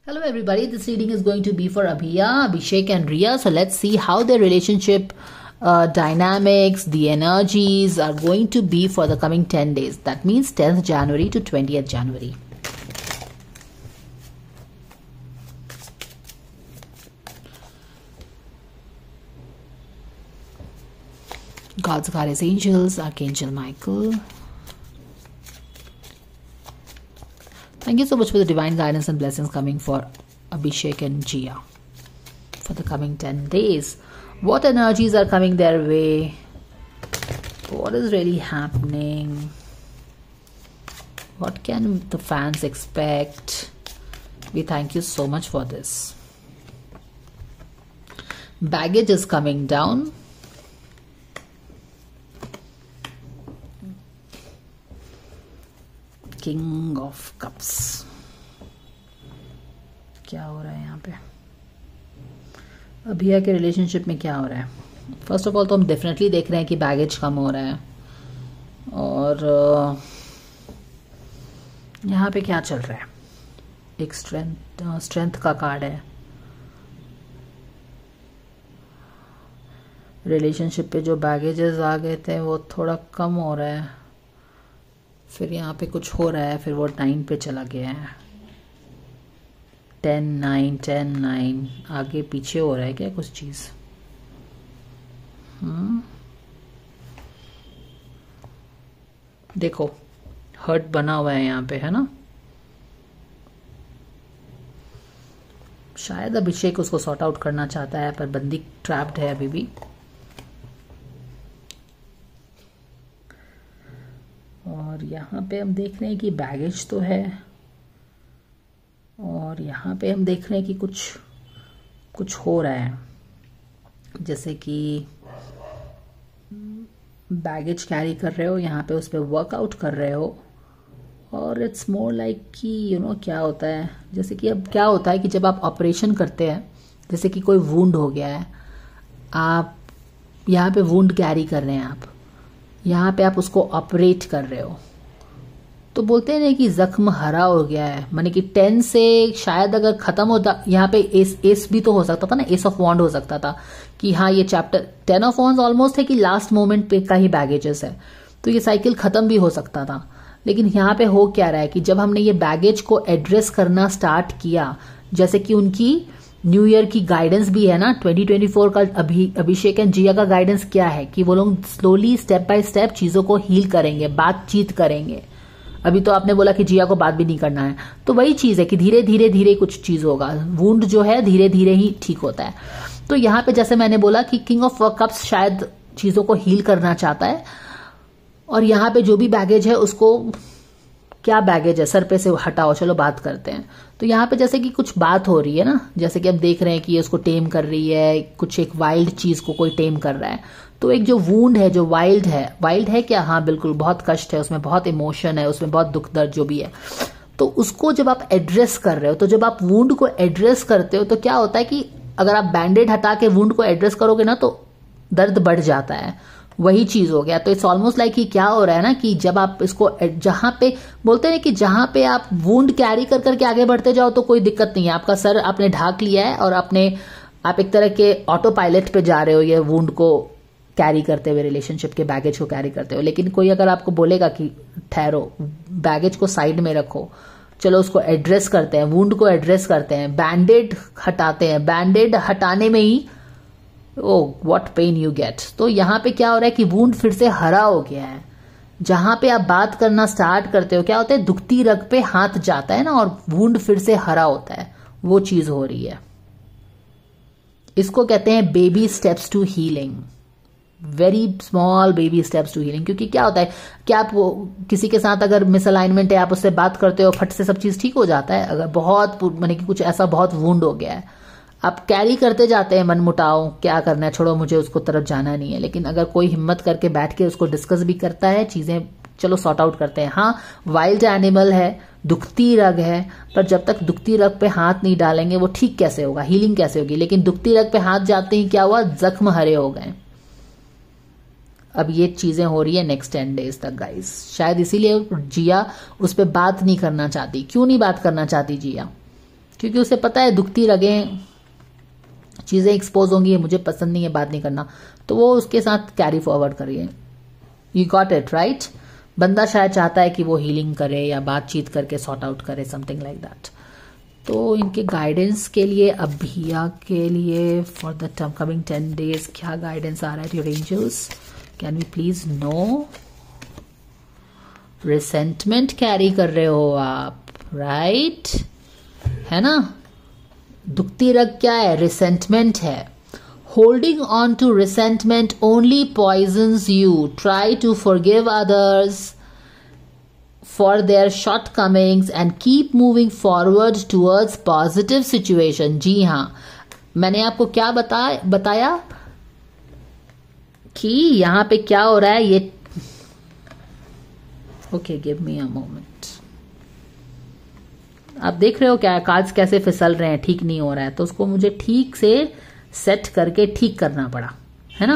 Hello everybody, this reading is going to be for Abhiya, Abhishek and Riya. So let's see how their relationship dynamics, the energies are going to be for the coming 10 days. That means 10th January to 20th January. God's Goddess Angels, Archangel Michael. Thank you so much for the divine guidance and blessings coming for Abhishek and Jia for the coming 10 days. What energies are coming their way? What is really happening? What can the fans expect? We thank you so much for this. Baggage is coming down. King of Cups. क्या हो रहा है यहाँ पे? अभिया के relationship में क्या हो रहा है? फर्स्ट ऑफ ऑल तो हम डेफिनेटली देख रहे हैं कि बैगेज कम हो रहा है और यहाँ पे क्या चल रहा है? एक स्ट्रेंथ का कार्ड है। रिलेशनशिप पे जो बैगेजेस आ गए थे वो थोड़ा कम हो रहा है, फिर यहाँ पे कुछ हो रहा है, फिर वो 9 पे चला गया है। 10 9 10 9 आगे पीछे हो रहा है क्या कुछ चीज? देखो हर्ट बना हुआ है यहाँ पे, है ना? शायद अभिषेक उसको सॉर्ट आउट करना चाहता है पर बंदी ट्रैप्ड है अभी भी। और यहाँ पे हम देख रहे हैं कि बैगेज तो है और यहाँ पे हम देख रहे हैं कि कुछ हो रहा है, जैसे कि बैगेज कैरी कर रहे हो, यहाँ पे उस पर वर्कआउट कर रहे हो और इट्स मोर लाइक कि क्या होता है, जैसे कि अब क्या होता है कि जब आप ऑपरेशन करते हैं, जैसे कि कोई वुंड हो गया है, आप यहाँ पे वुंड कैरी कर रहे हैं, आप यहाँ पे आप उसको ऑपरेट कर रहे हो, तो बोलते हैं ना कि जख्म हरा हो गया है, माने कि 10 से शायद अगर खत्म होता, यहाँ पे एस भी तो हो सकता था ना, एस ऑफ वॉन्ड हो सकता था कि हाँ ये चैप्टर 10 ऑफ वॉन्ड्स ऑलमोस्ट है कि लास्ट मोमेंट पे का ही बैगेजेस है, तो ये साइकिल खत्म भी हो सकता था। लेकिन यहाँ पे हो क्या रहा है कि जब हमने ये बैगेज को एड्रेस करना स्टार्ट किया, जैसे कि उनकी न्यू ईयर की गाइडेंस भी है ना 2024 का, अभिषेक एंड जिया का गाइडेंस क्या है कि वो लोग स्लोली स्टेप बाय स्टेप चीजों को हील करेंगे, बातचीत करेंगे। अभी तो आपने बोला कि जिया को बात भी नहीं करना है, तो वही चीज है कि धीरे धीरे धीरे कुछ चीज होगा, वुंड जो है धीरे धीरे ही ठीक होता है। तो यहाँ पे जैसे मैंने बोला कि किंग ऑफ कप्स शायद चीजों को हील करना चाहता है और यहाँ पे जो भी बैगेज है उसको, क्या बैगेज है सर पे से हटाओ, चलो बात करते हैं। तो यहाँ पे जैसे कि कुछ बात हो रही है ना, जैसे कि हम देख रहे हैं कि ये उसको टेम कर रही है, कुछ एक वाइल्ड चीज को कोई टेम कर रहा है। तो एक जो वूंड है जो वाइल्ड है क्या? हाँ बिल्कुल, बहुत कष्ट है उसमें, बहुत इमोशन है उसमें, बहुत दुख दर्द जो भी है, तो उसको जब आप एड्रेस कर रहे हो, तो जब आप वूंड को एड्रेस करते हो तो क्या होता है कि अगर आप बैंडेड हटा के वूंड को एड्रेस करोगे ना तो दर्द बढ़ जाता है, वही चीज हो गया। तो इट्स ऑलमोस्ट लाइक कि क्या हो रहा है ना कि जब आप इसको, जहां पे बोलते हैं कि जहां पे आप वुंड कैरी कर करके आगे बढ़ते जाओ तो कोई दिक्कत नहीं है, आपका सर आपने ढाक लिया है और आप एक तरह के ऑटो पायलट पे जा रहे हो ये वुंड को कैरी करते हुए, रिलेशनशिप के बैगेज को कैरी करते हुए। लेकिन कोई अगर आपको बोलेगा कि ठहरो, बैगेज को साइड में रखो, चलो उसको एड्रेस करते हैं, वुंड को एड्रेस करते हैं, बैंडेड हटाते हैं, बैंडेड हटाने में ही व्हाट पेन यू गेट। तो यहाँ पे क्या हो रहा है कि वुंड फिर से हरा हो गया है। जहां पे आप बात करना स्टार्ट करते हो क्या होता है, दुखती रग पे हाथ जाता है ना और वुंड फिर से हरा होता है, वो चीज हो रही है। इसको कहते हैं baby steps to healing, very small baby steps to healing. क्योंकि क्या होता है कि आप किसी के साथ अगर मिसअलाइनमेंट है, आप उससे बात करते हो, फट से सब चीज ठीक हो जाता है। अगर बहुत माने कि कुछ ऐसा बहुत वुंड हो गया है, आप कैरी करते जाते हैं मन मुटाव, क्या करना है, छोड़ो मुझे उसको तरफ जाना नहीं है। लेकिन अगर कोई हिम्मत करके बैठ के उसको डिस्कस भी करता है, चीजें चलो सॉर्ट आउट करते हैं। हाँ वाइल्ड एनिमल है, दुखती रग है, पर जब तक दुखती रग पे हाथ नहीं डालेंगे वो ठीक कैसे होगा, हीलिंग कैसे होगी? लेकिन दुखती रग पे हाथ जाते ही क्या हुआ, जख्म हरे हो गए। अब ये चीजें हो रही है नेक्स्ट 10 डेज तक गाइस। शायद इसीलिए जिया उस पर बात नहीं करना चाहती। क्यों नहीं बात करना चाहती जिया? क्योंकि उसे पता है दुखती रगें चीजें एक्सपोज होंगी, मुझे पसंद नहीं है, बात नहीं करना, तो वो उसके साथ कैरी फॉरवर्ड करिए। You got it right. बंदा शायद चाहता है कि वो हीलिंग करे या बातचीत करके सॉर्ट आउट करे, समथिंग लाइक दैट। तो इनके गाइडेंस के लिए, अभिया के लिए फॉर द कमिंग 10 days क्या गाइडेंस आ रहा है your angels, can we please know. Resentment carry कर रहे हो आप, राइट है ना। दुखती रग क्या है, रिसेंटमेंट है। Holding on to resentment only poisons you, try to forgive others for their shortcomings and keep moving forward towards positive situation. जी हाँ, मैंने आपको क्या बताया कि यहां पे क्या हो रहा है ये। Okay, give me a moment. आप देख रहे हो क्या कार्ड्स कैसे फिसल रहे हैं, ठीक नहीं हो रहा है, तो उसको मुझे ठीक से सेट करके ठीक करना पड़ा, है ना,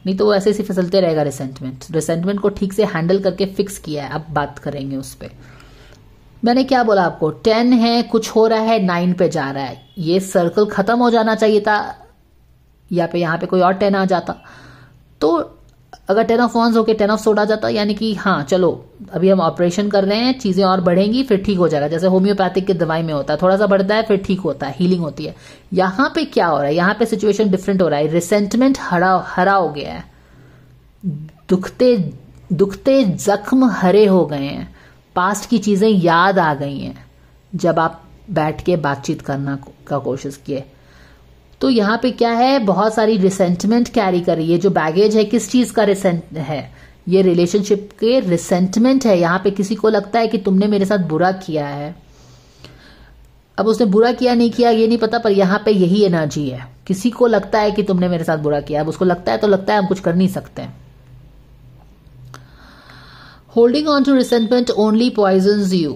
नहीं तो वो ऐसे ही फिसलते रहेगा। रिसेंटमेंट को ठीक से हैंडल करके फिक्स किया है, अब बात करेंगे उस पर। मैंने क्या बोला आपको, 10 है, कुछ हो रहा है, 9 पे जा रहा है, ये सर्कल खत्म हो जाना चाहिए था, या पे यहाँ पे कोई और 10 आ जाता, तो अगर 10 of wands होके 10 of sword आ जाता, यानी कि हाँ चलो अभी हम ऑपरेशन कर रहे हैं, चीजें और बढ़ेंगी, फिर ठीक हो जाएगा, जैसे होम्योपैथिक की दवाई में होता है, थोड़ा सा बढ़ता है फिर ठीक होता है, हीलिंग होती है। यहाँ पे क्या हो रहा है, यहाँ पे सिचुएशन डिफरेंट हो रहा है। रिसेंटमेंट हरा हो गया है, दुखते जख्म हरे हो गए हैं, पास्ट की चीजें याद आ गई हैं जब आप बैठ के बातचीत करना का कोशिश किए। तो यहाँ पे क्या है, बहुत सारी रिसेंटमेंट कैरी कर रही है। जो बैगेज है किस चीज का रिसेंट है, ये रिलेशनशिप के रिसेंटमेंट है। यहाँ पे किसी को लगता है कि तुमने मेरे साथ बुरा किया है, अब उसने बुरा किया नहीं किया ये नहीं पता, पर यहाँ पे यही एनर्जी है, किसी को लगता है कि तुमने मेरे साथ बुरा किया, अब उसको लगता है तो लगता है, हम कुछ कर नहीं सकते। Holding on to resentment only poisons you.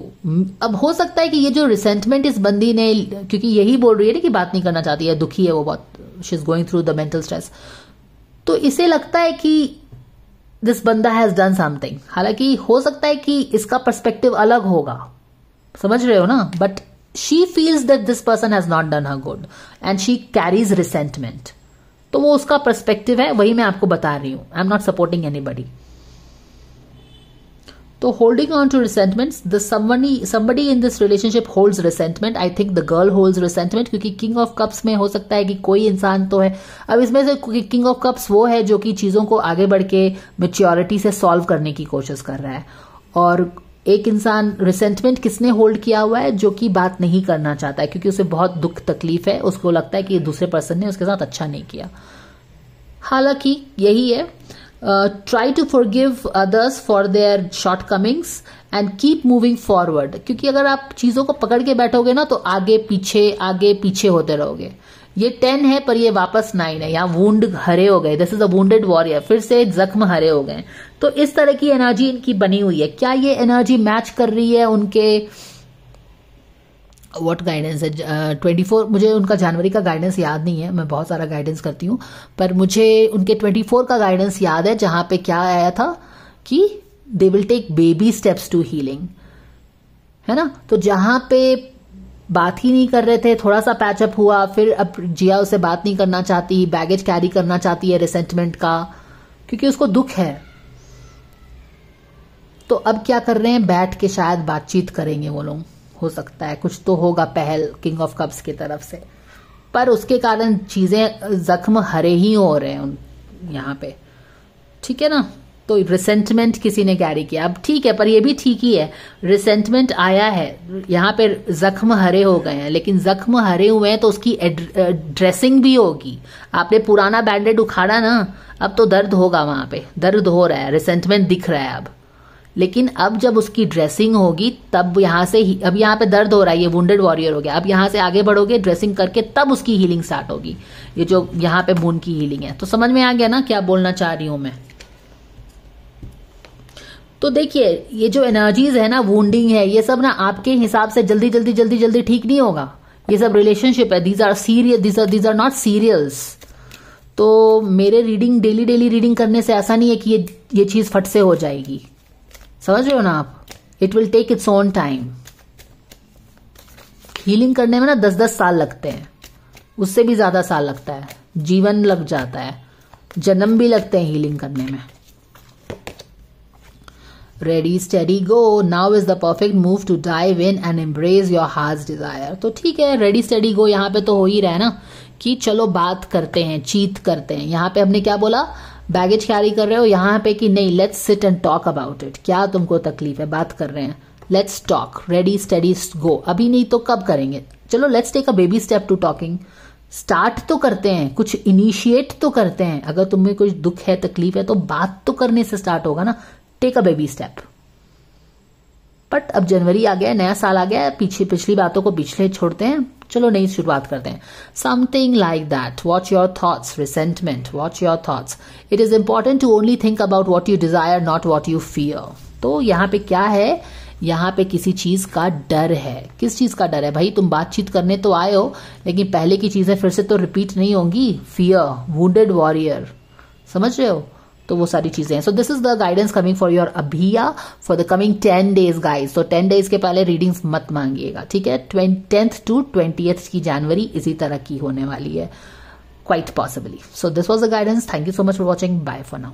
अब हो सकता है कि ये जो रिसेंटमेंट इस बंदी ने, क्योंकि यही बोल रही है ना कि बात नहीं करना चाहती है, दुखी है वो बहुत, she is going through the mental stress, तो इसे लगता है कि दिस बंदा हैज डन समथिंग। हालांकि हो सकता है कि इसका पर्सपेक्टिव अलग होगा, समझ रहे हो ना, but she feels that this person has not done her good and she carries resentment. तो वो उसका पर्सपेक्टिव है, वही मैं आपको बता रही हूं, I am not supporting anybody. तो holding on to resentments, the somebody in this relationship holds resentment. I think the girl holds resentment, क्योंकि किंग ऑफ कप्स में हो सकता है कि कोई इंसान तो है, अब इसमें से किंग ऑफ कप्स वो है जो कि चीजों को आगे बढ़ के मेच्योरिटी से सॉल्व करने की कोशिश कर रहा है, और एक इंसान रिसेंटमेंट किसने होल्ड किया हुआ है, जो कि बात नहीं करना चाहता है क्योंकि उसे बहुत दुख तकलीफ है, उसको लगता है कि दूसरे पर्सन ने उसके साथ अच्छा नहीं किया। हालांकि यही है, try to forgive others for their shortcomings and keep moving forward, क्योंकि अगर आप चीजों को पकड़ के बैठोगे ना तो आगे पीछे होते रहोगे। ये 10 है पर ये वापस 9 है, यहाँ वुंड हरे हो गए, this is a wounded warrior, फिर से जख्म हरे हो गए। तो इस तरह की एनर्जी इनकी बनी हुई है। क्या ये एनर्जी मैच कर रही है उनके व्हाट गाइडेंस है 24, मुझे उनका जनवरी का गाइडेंस याद नहीं है, मैं बहुत सारा गाइडेंस करती हूँ, पर मुझे उनके 24 का गाइडेंस याद है, जहां पे क्या आया था कि they will take baby steps to healing, है ना। तो जहां पे बात ही नहीं कर रहे थे, थोड़ा सा पैचअप हुआ, फिर अब जिया उसे बात नहीं करना चाहती, बैगेज कैरी करना चाहती है रिसेंटमेंट का, क्योंकि उसको दुख है। तो अब क्या कर रहे हैं, बैठ के शायद बातचीत करेंगे वो लोग, हो सकता है कुछ तो होगा पहल किंग ऑफ कप्स की तरफ से, पर उसके कारण चीजें जख्म हरे ही हो रहे हैं यहाँ पे, ठीक है ना। तो रिसेंटमेंट किसी ने कैरी किया, अब ठीक है, पर ये भी ठीक ही है, रिसेंटमेंट आया है, यहाँ पे जख्म हरे हो गए हैं, लेकिन जख्म हरे हुए हैं तो उसकी ड्रेसिंग भी होगी। आपने पुराना बैंडेड उखाड़ा ना, अब तो दर्द होगा, वहां पे दर्द हो रहा है, रिसेंटमेंट दिख रहा है अब, लेकिन अब जब उसकी ड्रेसिंग होगी तब यहां से ही, अब यहाँ पे दर्द हो रहा है, ये वुंडेड वॉरियर हो गया, अब यहां से आगे बढ़ोगे ड्रेसिंग करके, तब उसकी हीलिंग स्टार्ट होगी, ये जो यहाँ पे बून की हीलिंग है। तो समझ में आ गया ना क्या बोलना चाह रही हूं मैं। तो देखिए ये जो एनर्जीज है ना, वुंडिंग है, ये सब ना आपके हिसाब से जल्दी जल्दी ठीक नहीं होगा, ये सब रिलेशनशिप है, these are serious, these are not serials. तो मेरे रीडिंग डेली रीडिंग करने से ऐसा नहीं है कि ये चीज फट से हो जाएगी, समझ रहे हो ना आप, it will take its own time. Healing करने में ना 10-10 साल लगते हैं, उससे भी ज्यादा साल लगता है, जीवन लग जाता है, जन्म भी लगते हैं हीलिंग करने में। Ready steady go, now is the perfect move to dive in and embrace your heart's desire. तो ठीक है, रेडी स्टेडी गो यहाँ पे तो हो ही रहा है ना कि चलो बात करते हैं, चीत करते हैं। यहाँ पे हमने क्या बोला, बैगेज कैरी कर रहे हो, यहाँ पे कि नहीं let's sit and talk about it, क्या तुमको तकलीफ है, बात कर रहे हैं, let's talk, ready steady go. अभी नहीं तो कब करेंगे, चलो let's take a baby step to talking, start तो करते हैं, कुछ इनिशिएट तो करते हैं। अगर तुम्हें कुछ दुख है, तकलीफ है, तो बात तो करने से स्टार्ट होगा ना, take a baby step. But अब जनवरी आ गया, नया साल आ गया, पिछली बातों को पिछले छोड़ते हैं, चलो नई शुरुआत करते हैं। Something like that, watch your thoughts, resentment, watch your thoughts, it is important to only think about what you desire, not what you fear. तो यहाँ पे क्या है, यहाँ पे किसी चीज का डर है। किस चीज का डर है भाई, तुम बातचीत करने तो आए हो, लेकिन पहले की चीजें फिर से तो रिपीट नहीं होंगी। फियर, वुंडेड वॉरियर, समझ रहे हो, तो वो सारी चीजें हैं। So this is the guidance coming for your अभिया for the coming 10 days guys. तो 10 डेज के पहले रीडिंग्स मत मांगिएगा, ठीक है। 10th to 20th की जनवरी इसी तरह की होने वाली है, quite possibly. So this was the guidance, thank you so much for watching, bye for now.